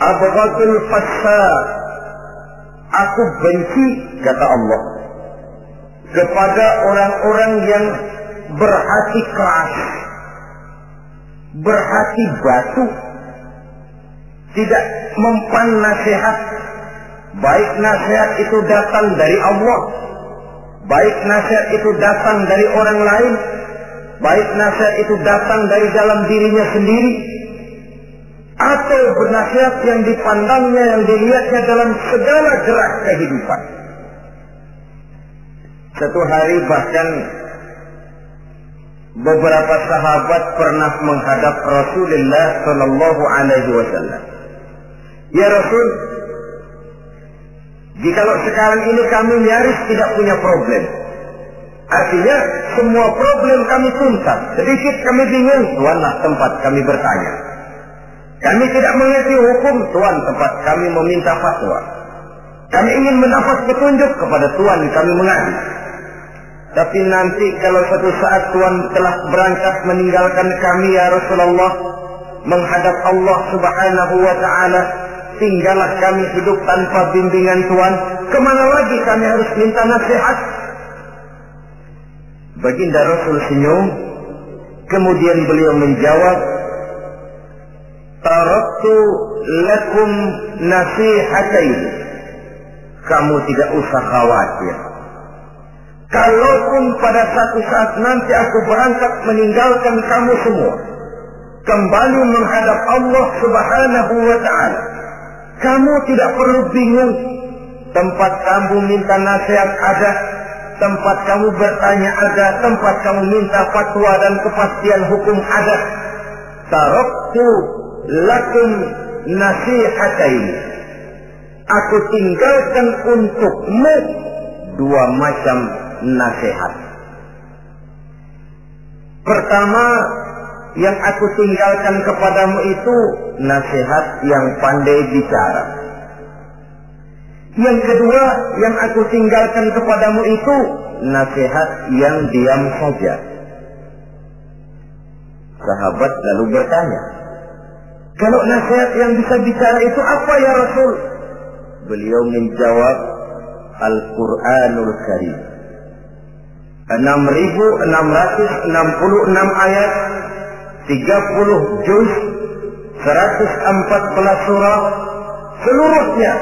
A: abghadul fasad, aku benci kata Allah kepada orang-orang yang berhati keras, berhati batu, tidak mempan nasihat, baik nasihat itu datang dari Allah, baik nasihat itu datang dari orang lain, baik nasihat itu datang dari dalam dirinya sendiri, atau bernasihat yang dipandangnya, yang dilihatnya dalam segala gerak kehidupan. Satu hari bahkan beberapa sahabat pernah menghadap Rasulullah Sallallahu Alaihi Wasallam. Ya Rasul, jikalau sekarang ini kami nyaris tidak punya problem, artinya semua problem kami tuntas, sedikit kami bingung, Tuanlah tempat kami bertanya. Kami tidak mengerti hukum, Tuan tempat kami meminta fatwa. Kami ingin mendapat petunjuk, kepada Tuan kami mengadu. Tapi nanti kalau suatu saat Tuan telah berangkat meninggalkan kami ya Rasulullah, menghadap Allah Subhanahu wa ta'ala, tinggallah kami hidup tanpa bimbingan Tuan, kemana lagi kami harus minta nasihat? Baginda Rasul senyum, kemudian beliau menjawab, taraktu lakum nasihatain. Kamu tidak usah khawatir. Kalaupun pada satu saat nanti aku berangkat meninggalkan kamu semua, kembali menghadap Allah Subhanahu wa ta'ala, kamu tidak perlu bingung. Tempat kamu minta nasihat ada, tempat kamu bertanya ada, tempat kamu minta fatwa dan kepastian hukum ada. Taraktu lakum nasihatain. Aku tinggalkan untukmu dua macam nasihat. Pertama, yang aku tinggalkan kepadamu itu nasihat yang pandai bicara. Yang kedua, yang aku tinggalkan kepadamu itu nasihat yang diam saja. Sahabat lalu bertanya, kalau nasihat yang bisa bicara itu apa ya Rasul? Beliau menjawab, Al-Quranul Karim. 6.666 ayat, 30 juz, 114 surah, seluruhnya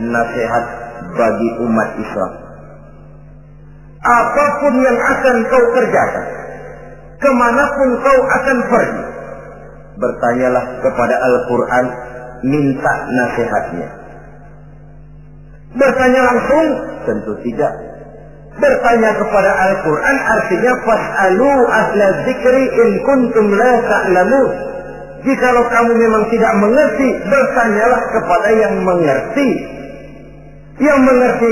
A: nasihat bagi umat Islam. Apapun yang akan kau kerjakan, kemanapun kau akan pergi, bertanyalah kepada Al-Quran, minta nasihatnya. Bertanya langsung? Tentu tidak. Bertanya kepada Al-Quran artinya fas'alu ahla dzikri in kuntum la ta'lamun. Jikalau kamu memang tidak mengerti, bertanyalah kepada yang mengerti. Yang mengerti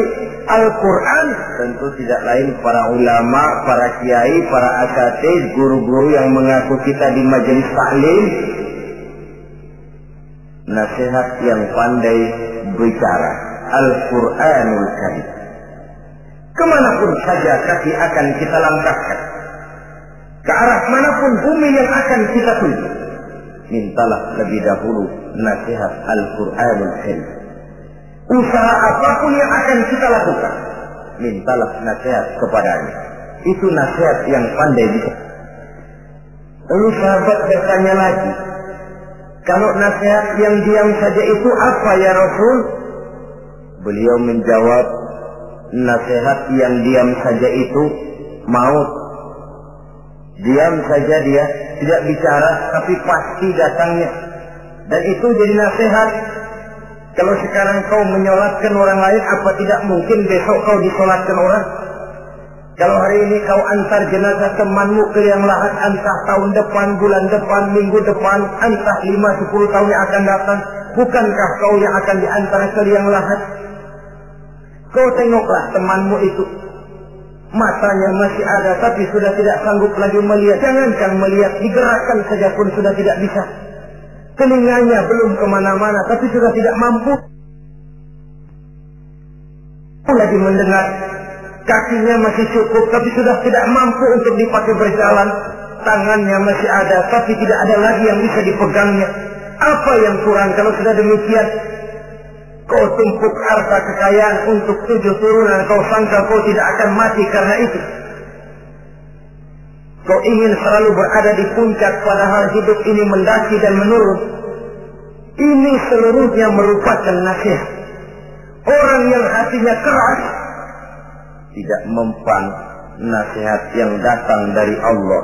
A: Al-Quran tentu tidak lain para ulama, para kiai, para asatidz, guru-guru yang mengaku kita di majelis taklim. Nasihat yang pandai bicara, Al-Quranul Karim. Kemanapun saja kaki akan kita langkahkan, ke arah manapun bumi yang akan kita tuju, mintalah lebih dahulu nasihat Al-Quranul Karim. Usaha apapun yang akan kita lakukan, mintalah nasihat kepadanya. Itu nasihat yang pandai bisa. Lalu sahabat bertanya lagi, kalau nasihat yang diam saja itu apa ya Rasul? Beliau menjawab, nasihat yang diam saja itu maut. Diam saja dia, tidak bicara, tapi pasti datangnya. Dan itu jadi nasihat. Kalau sekarang kau menyolatkan orang lain, apa tidak mungkin besok kau disolatkan orang? Kalau hari ini kau antar jenazah temanmu ke liang lahat, entah tahun depan, bulan depan, minggu depan, entah 5-10 tahun yang akan datang, bukankah kau yang akan diantar ke liang lahat? Kau tengoklah temanmu itu, matanya masih ada tapi sudah tidak sanggup lagi melihat. Jangankan melihat, digerakkan saja pun sudah tidak bisa. Telinganya belum kemana-mana tapi sudah tidak mampu lagi mendengar. Kakinya masih cukup tapi sudah tidak mampu untuk dipakai berjalan. Tangannya masih ada tapi tidak ada lagi yang bisa dipegangnya. Apa yang kurang kalau sudah demikian? Kau tumpuk harta kekayaan untuk 7 turunan, kau sangka kau tidak akan mati karena itu. Kau ingin selalu berada di puncak padahal hidup ini mendaki dan menurun. Ini seluruhnya merupakan nasihat. Orang yang hatinya keras, tidak mempan nasihat yang datang dari Allah,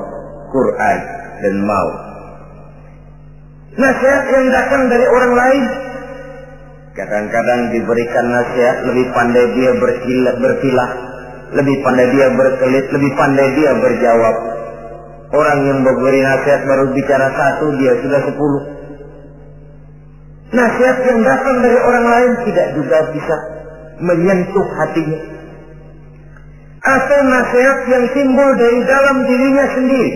A: Quran dan mau. Nasihat yang datang dari orang lain, kadang-kadang diberikan nasihat lebih pandai dia berkilah, lebih pandai dia berkelit, lebih pandai dia berjawab. Orang yang memberi nasihat baru bicara satu, dia sudah 10. Nasihat yang datang dari orang lain tidak juga bisa menyentuh hatinya. Atau nasihat yang timbul dari dalam dirinya sendiri.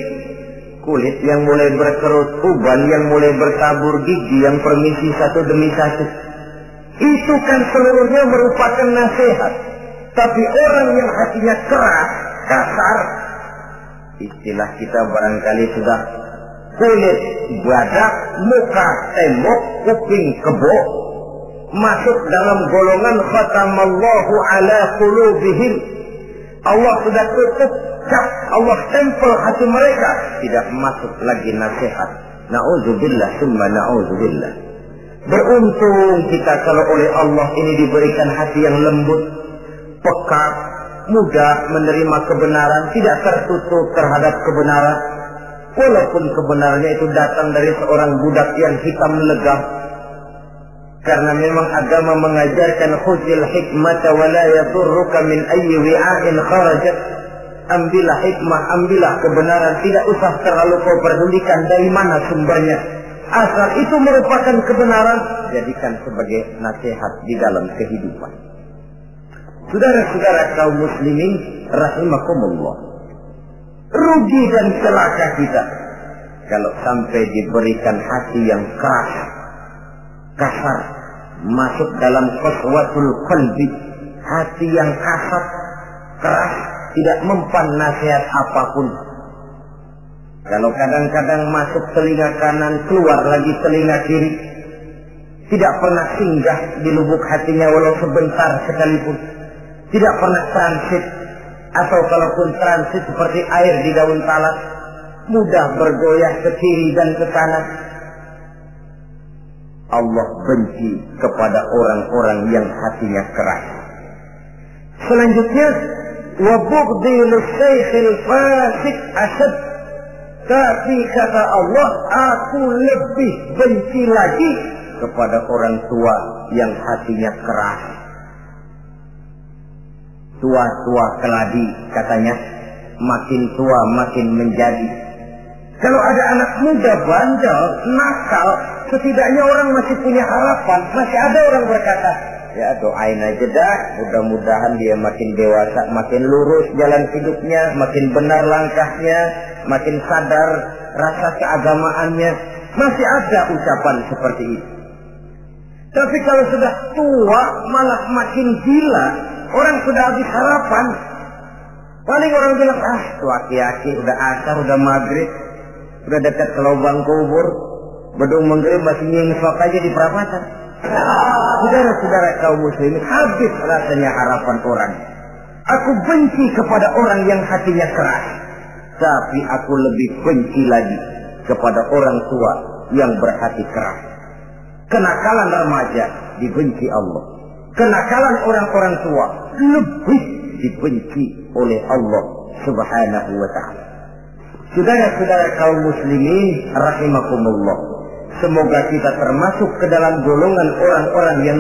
A: Kulit yang mulai berkerut, uban yang mulai bertabur, gigi yang permisi satu demi satu. Itu kan seluruhnya merupakan nasihat. Tapi orang yang hatinya keras, kasar, istilah kita barangkali sudah kulit badak, muka tembok, kuping kebo, masuk dalam golongan khatamallahu ala qulubihim. Allah sudah tutup cap, Allah tempel hati mereka, tidak masuk lagi nasihat. Na'udzubillah summa na'udzubillah. Beruntung kita kalau oleh Allah ini diberikan hati yang lembut, peka, mudah menerima kebenaran, tidak tertutup terhadap kebenaran. Walaupun kebenarannya itu datang dari seorang budak yang hitam legam. Karena memang agama mengajarkan khudil hikmata wa la yadurruka min ayyi wi'ain kharajat. Ambillah hikmah, ambillah kebenaran, tidak usah terlalu kau pedulikan dari mana sumbernya. Asal itu merupakan kebenaran, jadikan sebagai nasihat di dalam kehidupan. Saudara-saudara kaum muslimin rahimakumullah, rugi dan celaka kita kalau sampai diberikan hati yang keras, kasar, masuk dalam qaswatul qalbi, hati yang kasar, keras, tidak mempan nasihat apapun. Kalau kadang-kadang masuk telinga kanan, keluar lagi telinga kiri, tidak pernah singgah di lubuk hatinya walau sebentar sekalipun, tidak pernah transit, atau kalaupun transit seperti air di daun talas, mudah bergoyah ke kiri dan ke kanan. Allah benci kepada orang-orang yang hatinya keras. Selanjutnya, wa bughdil syaikhil fasik asad. Tapi kata Allah, aku lebih benci lagi kepada orang tua yang hatinya keras. Tua-tua keladi katanya, makin tua makin menjadi. Kalau ada anak muda bandel, nakal, setidaknya orang masih punya harapan. Masih ada orang berkata, ya doain aja dah, mudah-mudahan dia makin dewasa, makin lurus jalan hidupnya, makin benar langkahnya, makin sadar rasa keagamaannya. Masih ada ucapan seperti itu. Tapi kalau sudah tua malah makin gila, orang sudah habis harapan. Paling orang bilang, tuh aki-aki udah asar, udah maghrib, udah dekat ke lubang kubur, bedung maghrib masih nyingsok aja di perapatan. Saudara-saudara kaum muslimin, habis rasanya harapan orang. Aku benci kepada orang yang hatinya keras, tapi aku lebih benci lagi kepada orang tua yang berhati keras. Kenakalan remaja dibenci Allah, kenakalan orang-orang tua lebih dibenci oleh Allah Subhanahu wa ta'ala. Saudara-saudara kaum muslimin rahimakumullah, semoga kita termasuk ke dalam golongan orang-orang yang